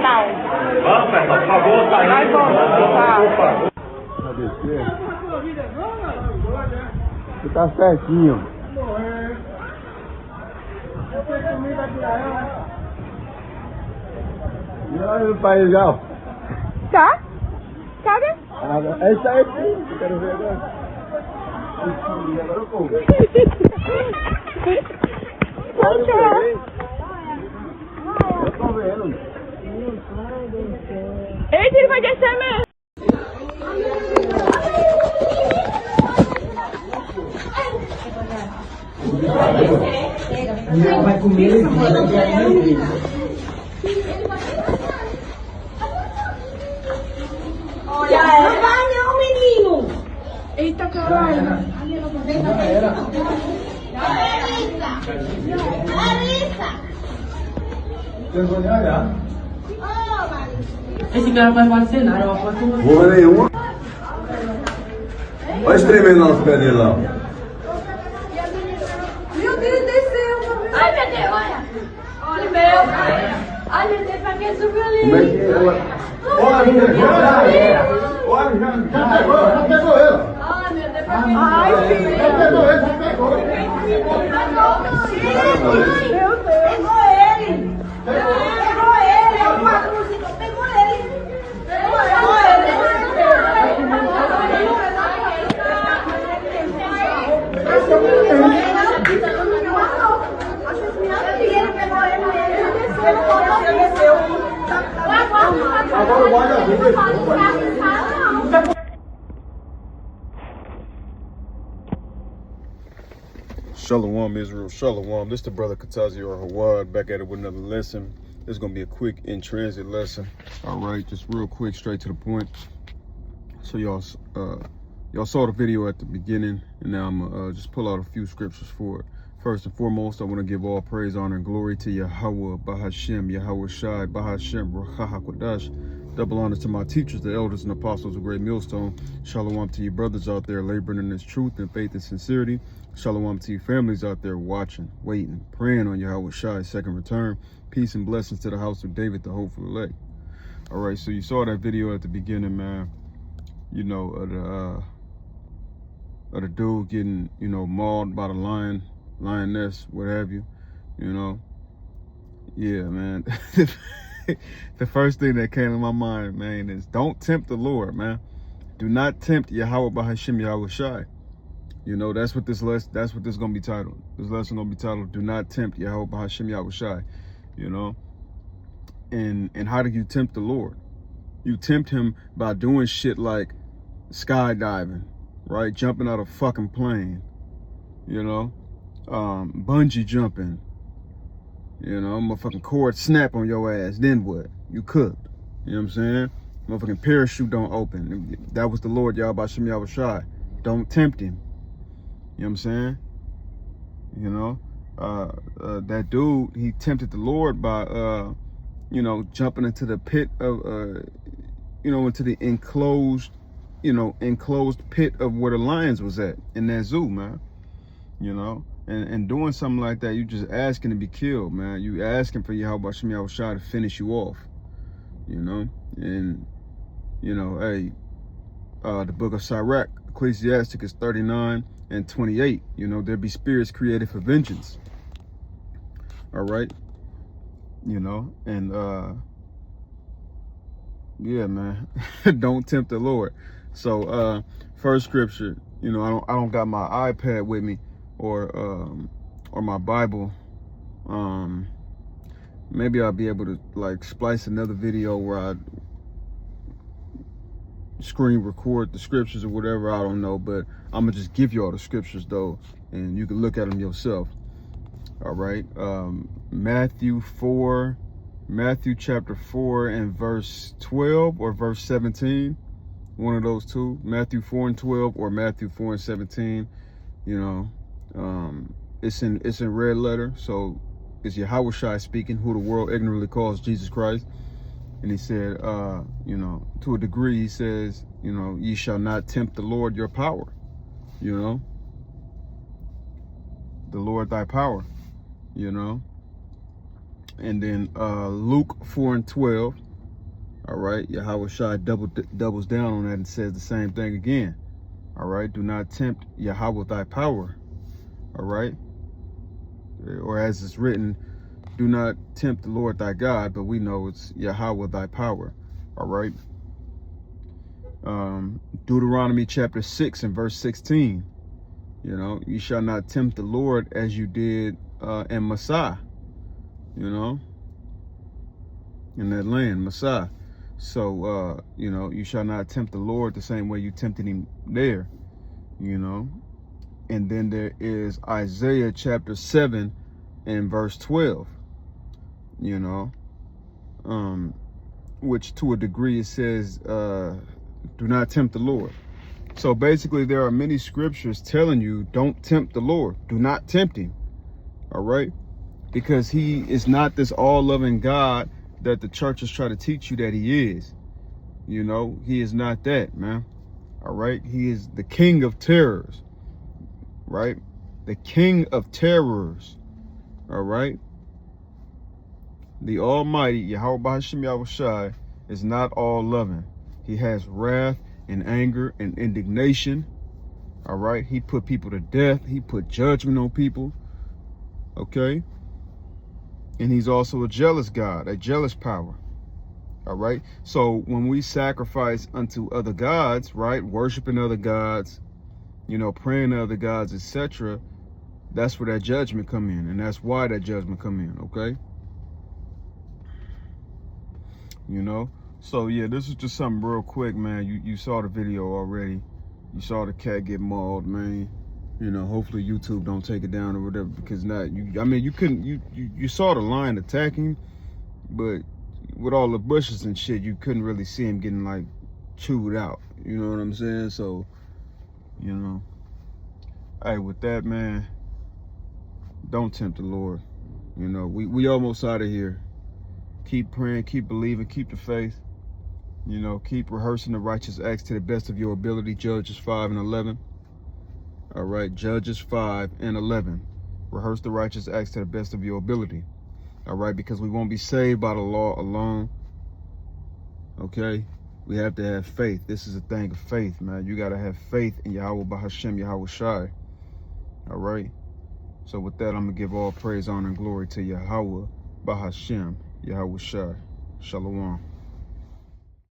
tal. Vamos, pessoal, por favor, tá aí. Nós vamos, Cadê você? Você tá certinho. E olha no país já. Tá? Cadê? É isso aí, sim. Quero ver agora. Agora eu como. Eu tô vendo. Eita, ele vai descer mesmo. E ela vai comer ele dele. Olha, não vai não, menino. Eita, caralho. Já era. Larissa. Eu vou nem olhar. Ô, Larissa. Esse cara vai fazer nada, eu aposto com você. Porra nenhuma. Olha esse tremendo lá nos pés dele lá. Meu Deus, desceu. Ai, meu Deus, olha. Olha, meu. Ai, meu Deus, pra que subiu ali? Como é que é? Olha, já pegou ela. Ai, meu Deus, pra que Ai, filho. Já pegou ele, já pegou. Meu Deus. Pegou ele. Pegou ele. É o patrocínio. Pegou ele. Pegou Agora o guarda vida. Shalom Israel, Shalom. This is the brother Katazi or Hawad back at it with another lesson. This is gonna be a quick in transit lesson. All right, just real quick, straight to the point. So y'all saw the video at the beginning, and now I'm gonna just pull out a few scriptures for it. First and foremost, I want to give all praise, honor, and glory to Yahawah, Bahasham, Yahawashi, Bahasham, Ruach HaKodesh. Double honor to my teachers, the elders and apostles of Great Millstone. Shalom to you brothers out there laboring in this truth and faith and sincerity. Shalom to you families out there watching, waiting, praying on Yahawashi's second return. Peace and blessings to the house of David, the hopeful elect. All right, so you saw that video at the beginning, man. You know, of the dude getting, you know, mauled by the lioness, what have you, you know. Yeah, man. The first thing that came to my mind, man, is don't tempt the Lord, man. Do not tempt Yahawah Bahasham Yahawashi. You know, that's what this gonna be titled. This lesson gonna be titled, Do Not Tempt Yahawah Bahasham Yahawashi. You know. And how do you tempt the Lord? You tempt him by doing shit like skydiving, right? Jumping out of a fucking plane, you know, bungee jumping, you know, motherfucking cord snap on your ass. Then what? You cooked. You know what I'm saying? Motherfucking parachute don't open. That was the Lord, Bahasham Yahawashi. Don't tempt him. You know what I'm saying? You know, that dude, he tempted the Lord by, you know, jumping into the pit of, you know, into the enclosed pit of where the lions was at in that zoo, man. You know, and doing something like that, you just asking to be killed, man. You asking for Yahawah Bahasham Yahawashi to finish you off, you know. And, you know, hey, the book of Sirach, Ecclesiasticus 39 and 28, you know, there be spirits created for vengeance. All right. You know, and yeah, man, don't tempt the Lord. So first scripture, you know, I don't got my iPad with me or my Bible. Maybe I'll be able to like splice another video where I screen record the scriptures or whatever, I don't know, but I'm gonna just give you all the scriptures though, and you can look at them yourself. All right, Matthew chapter 4 and verse 12 or verse 17, one of those two. Matthew 4 and 12 or Matthew 4 and 17. You know, it's in red letter, so it's Yahawashi speaking, who the world ignorantly calls Jesus Christ. And he said, you know, to a degree, he says, you know, ye shall not tempt the Lord your power, you know, the Lord thy power, you know. And then Luke 4 and 12, All right, Yahawashi doubles down on that and says the same thing again. All right, do not tempt Yahawah thy power. All right, or as it's written, do not tempt the Lord thy God, but we know it's Yahawah thy power. All right. Deuteronomy chapter 6 and verse 16. You know, you shall not tempt the Lord as you did in Massah. You know, in that land, Massah. So, you know, you shall not tempt the Lord the same way you tempted him there, you know. And then there is Isaiah chapter 7 and verse 12, you know, which to a degree it says, do not tempt the Lord. So basically there are many scriptures telling you don't tempt the Lord. Do not tempt him, all right? Because he is not this all-loving God that the churches try to teach you that he is. You know, he is not that, man. All right, he is the king of terrors, right? The king of terrors, all right? The almighty Yahawah Bahasham Yahawashi is not all loving. He has wrath and anger and indignation, all right? He put people to death. He put judgment on people, okay? And he's also a jealous God, a jealous power. All right. So when we sacrifice unto other gods, right, worshiping other gods, you know, praying to other gods, etc., that's where that judgment come in. And that's why that judgment come in. Okay. You know, so yeah, this is just something real quick, man. You saw the video already. You saw the cat get mauled, man. You know, hopefully YouTube don't take it down or whatever, because not you. I mean, you saw the lion attacking, but with all the bushes and shit, you couldn't really see him getting like chewed out. You know what I'm saying? So, you know, hey, with that, man, don't tempt the Lord. You know, we almost out of here. Keep praying, keep believing, keep the faith. You know, keep rehearsing the righteous acts to the best of your ability. Judges 5 and 11. All right, Judges 5 and 11. Rehearse the righteous acts to the best of your ability. All right, because we won't be saved by the law alone. Okay, we have to have faith. This is a thing of faith, man. You got to have faith in Yahawah Bahasham Yahawashi. All right, so with that, I'm going to give all praise, honor, and glory to Yahawah Bahasham Yahawashi. Shalom.